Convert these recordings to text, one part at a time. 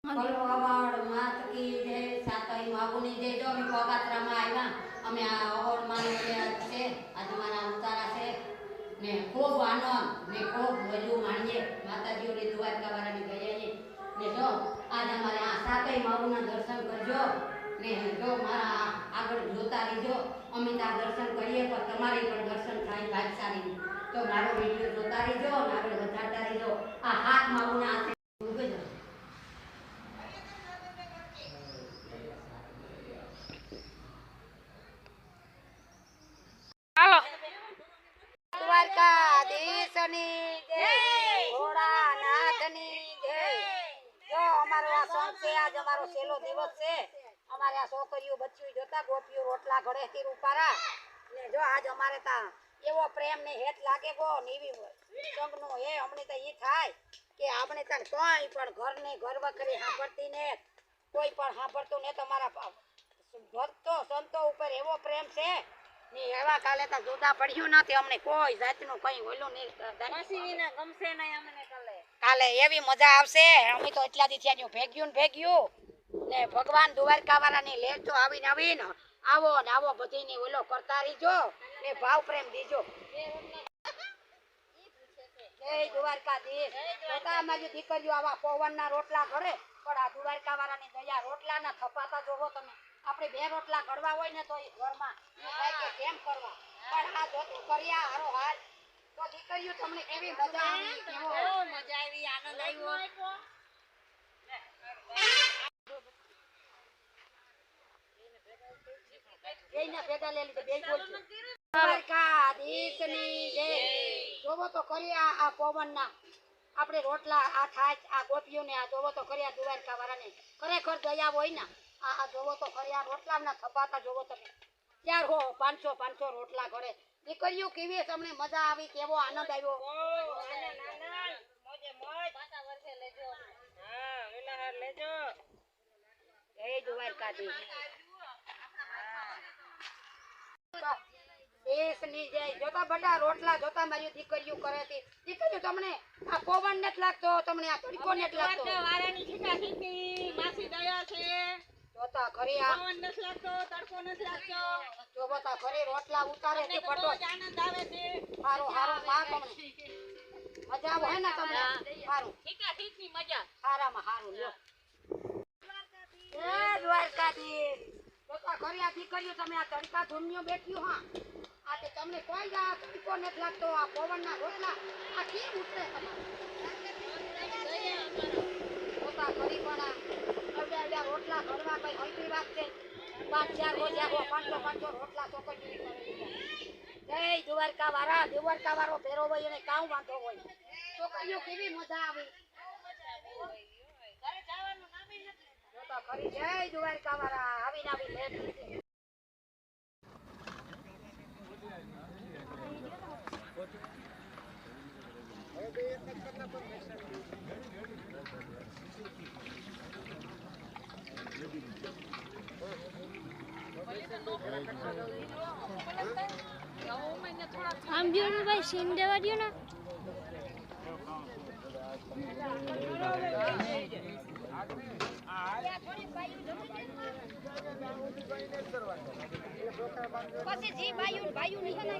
કલવાવાડ માત કી જય સાતઈ માગુની જય જો અમે કોકાત્રામાં આવ્યા અમે આ ઓહળ માની છે આજ મારા ઉતારા છે ને ખૂબ આનંદ ને ખૂબ વધુ માણીએ માતાજીઓની દ્વારકા વાળાની ગયાની ને જો આજ અમારે આ સાતઈ માગુના દર્શન કરજો ને જો મારા આગળ જોતા રહીજો અમે ત્યાં દર્શન કરીએ પણ તમારી પણ દર્શન થાય ભાગશાળી તો મારો વિડીયો જોતા રહીજો અને આગળ વધારતા રહીજો આ હાથ માગુના હાથે દ્વારકાધીશની જય ભોળાનાથની જય જો અમારો આ સંત છે આજ અમારો છેલ્લો દિવસ છે અમારે આ છોકરીઓ બચ્ચીઓ જોતા ગોપીઓ રોટલા ઘડેથી રૂપારા ને જો આજ અમારે તા એવો પ્રેમ ને હેત લાગે ગો નીવી સંગનો એ અમને તો ઈ થાય કે આપણે તા કોઈ પણ ઘરને ઘર વખરી સાંભળતી ને કોઈ પણ સાંભળતું ને તમારા ભક્તો સંતો ઉપર એવો પ્રેમ છે ને એવા કાલે તો જુદા પડ્યું નથી અમને કોઈ જાતનું કઈ ઓલું નહીં પાસીના ગમશે નહીં અમને કાલે એવી મજા આવશે અમે તો એટલા દી થયા ભેગ્યું ને ભગવાન દ્વારકા વાળાની લેજો આવીને આવીને આવો ને આવો બધીની ઓલો કરતા રહીજો ને ભાવ પ્રેમ દીજો જય દ્વારકાધીશ જોતા અમારી દીકરીઓ આવા પવનના રોટલા ઘડે પણ આ દ્વારકા વાળાની દયા રોટલાના થપાતા જોવો તમે આપણે બે રોટલા ઘડવા હોય ને તો એ ઘરમાં કે કેમ કરવા પણ આ જોતું કર્યા હારો હાલ તો દીકરીઓ તમને કેવી મજા આવી કેવો મજા આવી આનંદ આવ્યો બેયના ભેગા લઈ લીધે બેય બોલજો દ્વારકાધીશની જય જોવો તો કર્યા આ પવનના આપણે રોટલા આ થાચ આ ગોપીઓને આ જોવો તો કર્યા દ્વારકા વાળાને ખરેખર દયા હોય ને આ જોવો તો ખરી રોટલાના થપાતા જોવો તમે ચાર હો 500 રોટલા ઘરે દીકરીઓ કેવી તમને મજા આવી કેવો આનંદ આવ્યો જય દ્વારકાધીશ દેશની જય જોતા બટા રોટલા જોતા મારી દીકરીઓ કરે છે દીકરીઓ તમને આ પવન નથી લાગતો તમને આ તડકો નથી લાગતો વારાની ખીચા ખીચી માસી દયા છે જોતા ખરી આ પવન નથી લાગતો તડકો નથી લાગતો જો બતા ખરી રોટલા ઉતારે છે પટો આનંદ આવે છે હારો માં તમને મજા આવે ને તમને હારું ખીચા ખીચની મજા હારામાં હારું લ્યો જય દ્વારકાધીશ જોતા ખરી આ દીકરીઓ તમે આ તડકા ધૂમ્યો બેઠ્યું હા આ તે તમને કોઈ આ તડકો નથી લાગતો આ પવનના રોટલા આ કેમ ઉતરે તમારે જોતા ખરી પણ આ રોટલા ઘડવા કઈ હલકી વાત છે 500 રોટલા છોકરી જય દ્વારકા વાળો ફેરો હોય અને કામ વાંધો હોય છોકરીઓ કેવી મજા આવી જોતા ખરી જય દ્વારકા વાળા આવીને આવી લેટ આમ જો ને ભાઈ સીન દેવા દો ને પછી જી ભાઈઓ ની છે ને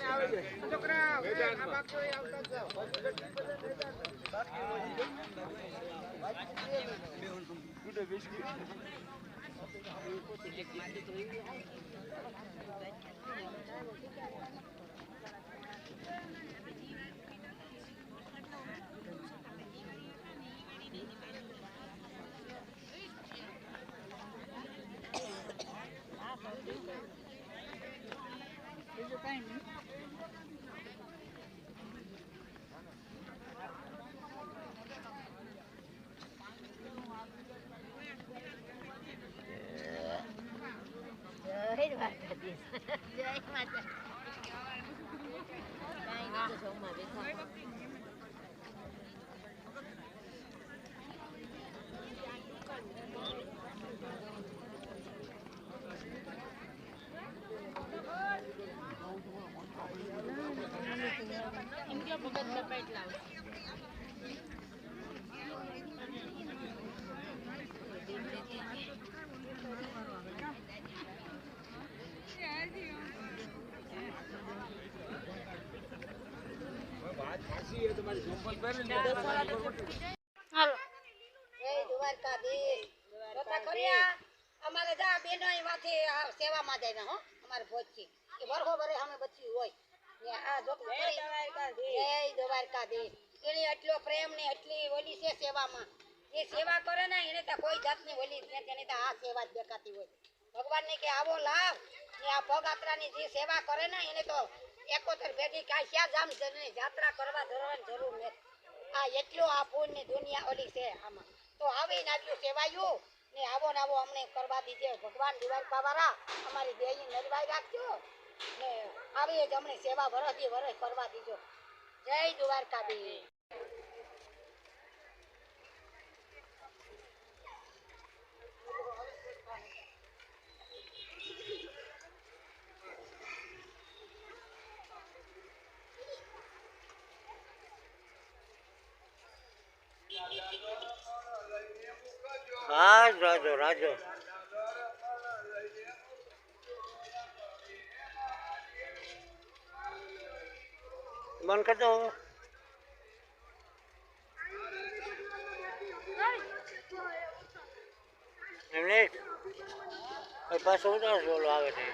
આવે છે છોકરા આ બાકો આવતા જાવ ગુડે બિસ્કિટ જય માતા હાલો જય દ્વારકાધીશ. જોતા ખરી આ અમારે જા બેનો અહીંમાંથી આ સેવામાં જાય ને હો અમારે ભોજથી એ વરહો વરે અમે બચ્યું હોય ને આ જોતું ખરી જય દ્વારકાધીશ. એની એટલો પ્રેમ ને એટલી ઓલી છે સેવામાં એ સેવા કરે ને એને તો કોઈ જાતની ઓલી જ નથી એને તો આ સેવા જ દેખાતી હોય ભગવાનને કે આવો લાભ ને આ પગયાત્રાની જે સેવા કરે ને એને તો 71 પેઢી કાંઈ શ્યા જામ જની યાત્રા કરવા જવાની જરૂર નથી. આ એટલો આ પૂરની દુનિયા ઓલી છે આમાં તો આવીને આવ્યું સેવાયું ને આવો અમને કરવા દીજે ભગવાન દ્વારકા વાળા અમારી દેહની નરવાઈ રાખજો ને આવી જ અમને સેવા વરસથી વરસ કરવા દીજો. જય દ્વારકાધીશ. હા રાજો રાજો બંધ કરતો એમને પાછો ઉતાર બોલો આવે છે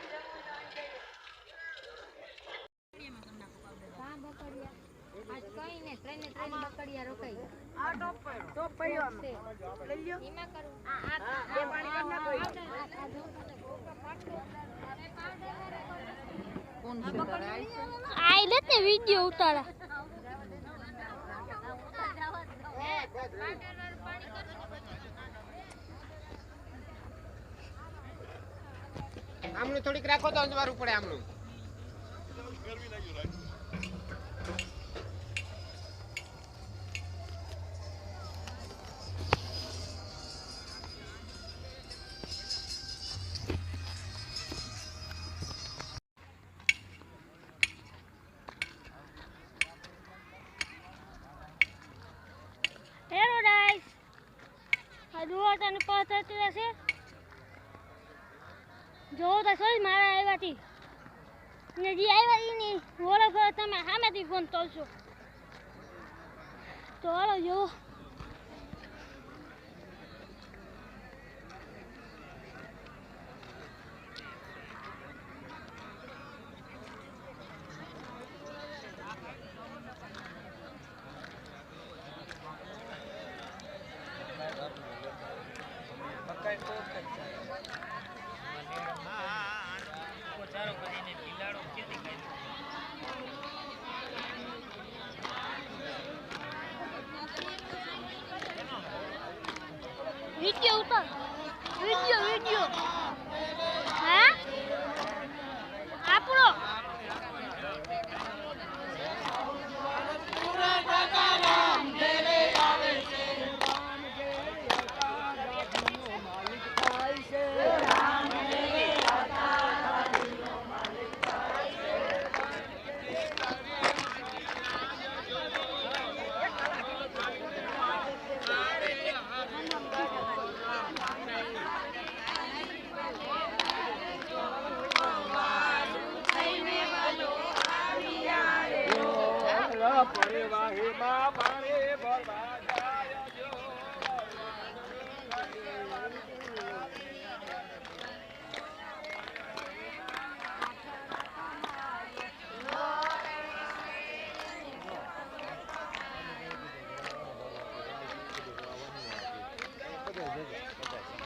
આઈ લે તે વિડિયો ઉતારા આમનું થોડીક રાખો તો અંજવારું પડે આમનું હેલો ગાઈસ આ દુવાટાની પાછળ છે જો તો સોઈ મારા આવ્યાથી ને જે આવ્યા એની ઓળખ તમે સામેથી ફોન કરશો તો હાલો જો વિડિયો ઉતાર વિડિયો હા આપણો કદાચ